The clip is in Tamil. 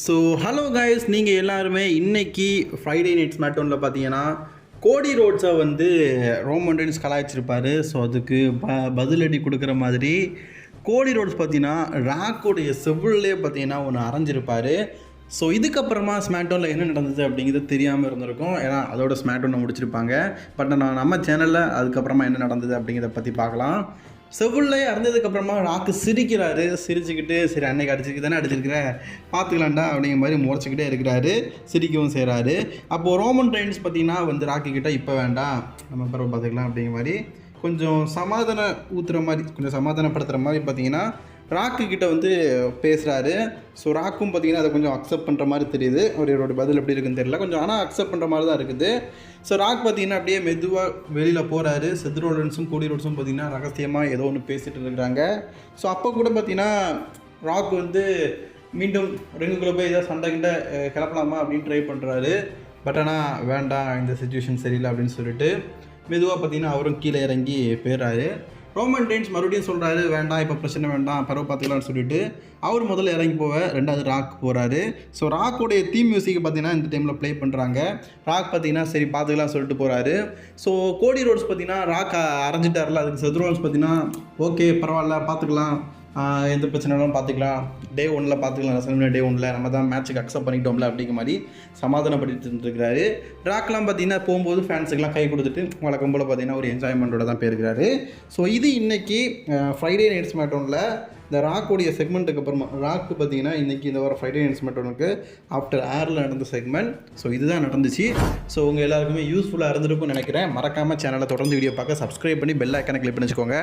ஸோ ஹலோ கைஸ், நீங்கள் எல்லாருமே இன்னைக்கு ஃப்ரைடே நைட் ஸ்மாக்டவுனில் பார்த்தீங்கன்னா கோடி ரோட்ஸை வந்து ரோமன் ரெயின்ஸ் கலாய்ச்சிருப்பார். ஸோ அதுக்கு பதிலடி கொடுக்குற மாதிரி கோடி ரோட்ஸ் பார்த்தீங்கன்னா ராக்கோடைய செவ்விலே பார்த்தீங்கன்னா ஒன்று அரைஞ்சிருப்பார். ஸோ இதுக்கப்புறமா ஸ்மாக்டவுனில் என்ன நடந்தது அப்படிங்கிறது தெரியாமல் இருந்திருக்கும், ஏன்னா அதோட ஸ்மாக்டவுனை முடிச்சிருப்பாங்க. பட் நம்ம சேனலில் அதுக்கப்புறமா என்ன நடந்தது அப்படிங்கிறத பற்றி பார்க்கலாம். செவ்விலே அறந்ததுக்கப்புறமா ராக்கு சிரிக்கிறாரு. சிரிச்சுக்கிட்டு சரி அன்னைக்கு அடிச்சுக்கிட்டு தானே அடிச்சிருக்கிறேன், பார்த்துக்கலாண்டா அப்படிங்கிற மாதிரி முறைச்சிக்கிட்டே இருக்கிறாரு. சிரிக்கவும் செய்கிறாரு. அப்போது ரோமன் ரெயின்ஸ் பார்த்திங்கன்னா வந்து ராக்கு கிட்ட இப்போ வேண்டாம், நம்ம பிறகு பார்த்துக்கலாம் அப்படிங்கிற மாதிரி கொஞ்சம் ஊற்றுற மாதிரி, கொஞ்சம் சமாதானப்படுத்துகிற மாதிரி பார்த்தீங்கன்னா ராக்கு கிட்ட வந்து பேசுகிறாரு. ஸோ ராக்கும் பார்த்தீங்கன்னா அதை கொஞ்சம் அக்செப்ட் பண்ணுற மாதிரி தெரியுது. அவரோட பதில் எப்படி இருக்குன்னு தெரியல, கொஞ்சம் ஆனால் அக்செப்ட் பண்ணுற மாதிரி தான் இருக்குது. ஸோ ராக் பார்த்தீங்கன்னா அப்படியே மெதுவாக வெளியில் போகிறாரு. செத் ரோலன்ஸும் கோடி ரோட்ஸும் பார்த்தீங்கன்னா ரகசியமாக ஏதோ ஒன்று பேசிகிட்டு இருக்கிறாங்க. ஸோ அப்போ கூட பார்த்தீங்கன்னா ராக் வந்து மீண்டும் ரிங்குக்குள்ளே போய் ஏதாவது சண்டை கிட்ட கிளப்பலாமா அப்படின்னு ட்ரை பண்ணுறாரு. பட் ஆனால் வேண்டாம், இந்த சிச்சுவேஷன் சரியில்லை அப்படின்னு சொல்லிட்டு மெதுவாக பார்த்தீங்கன்னா அவரும் கீழே இறங்கி போயிடுறாரு. ரோமன் ரெயின்ஸ் மறுபடியும் சொல்கிறாரு வேண்டாம், இப்போ பிரச்சனை வேண்டாம், பரவ பார்த்துக்கலான்னு சொல்லிட்டு அவர் முதல்ல இறங்கி ரெண்டாவது ராக் போகிறாரு. ஸோ ராக்கோடைய தீம் மியூசிக் பார்த்தீங்கன்னா இந்த டைமில் ப்ளே பண்ணுறாங்க. ராக் பார்த்தீங்கன்னா சரி பார்த்துக்கலாம் சொல்லிட்டு போகிறாரு. ஸோ கோடி ரோட்ஸ் பார்த்தீங்கன்னா ராக் அரைஞ்சிட்டார்ல, அதுக்கு செத் ரோலன்ஸ் பார்த்தீங்கன்னா ஓகே பரவாயில்ல பார்த்துக்கலாம், எந்த பிரச்சனைலாம் பார்த்துக்கலாம், டே 1ல் பார்த்துக்கலாம், ரெஸ்ல்மேனியா டே 1ல் நம்ம தான் மேட்ச்சுக்கு அக்செப்ட் பண்ணிக்கிட்டோம்ல அப்படிங்கிற மாதிரி சமாதானப்படுத்திட்டு இருக்கிறாரு. ராக்லாம் பார்த்தீங்கன்னா போகும்போது ஃபேன்ஸுக்கெலாம் கை கொடுத்துட்டு வழக்கம் போல் பார்த்தீங்கன்னா ஒரு என்ஜாய்மெண்ட்டோட தான் போயிருக்கிறாரு. ஸோ இது இன்றைக்கி ஃப்ரைடே நைட் ஸ்மாக்டவுனில் இந்த ராக்கோடைய செக்மெண்ட்டுக்கு அப்புறமா ராக்கு பார்த்தீங்கன்னா இன்றைக்கி இந்த வாரம் ஃப்ரைடே நைட் ஸ்மாக்டவுனுக்கு ஆஃப்டர் ஏரில் நடந்த செக்மெண்ட். ஸோ இதுதான் நடந்துச்சு. ஸோ உங்கள் எல்லாருக்குமே யூஸ்ஃபுல்லாக இருந்திருக்கும்னு நினைக்கிறேன். மறக்காமல் சேனலை தொடர்ந்து வீடியோ பார்க்க சப்ஸ்கிரைப் பண்ணி பெல் ஐக்கானை கிளிக் பண்ணி வச்சுக்கோங்க.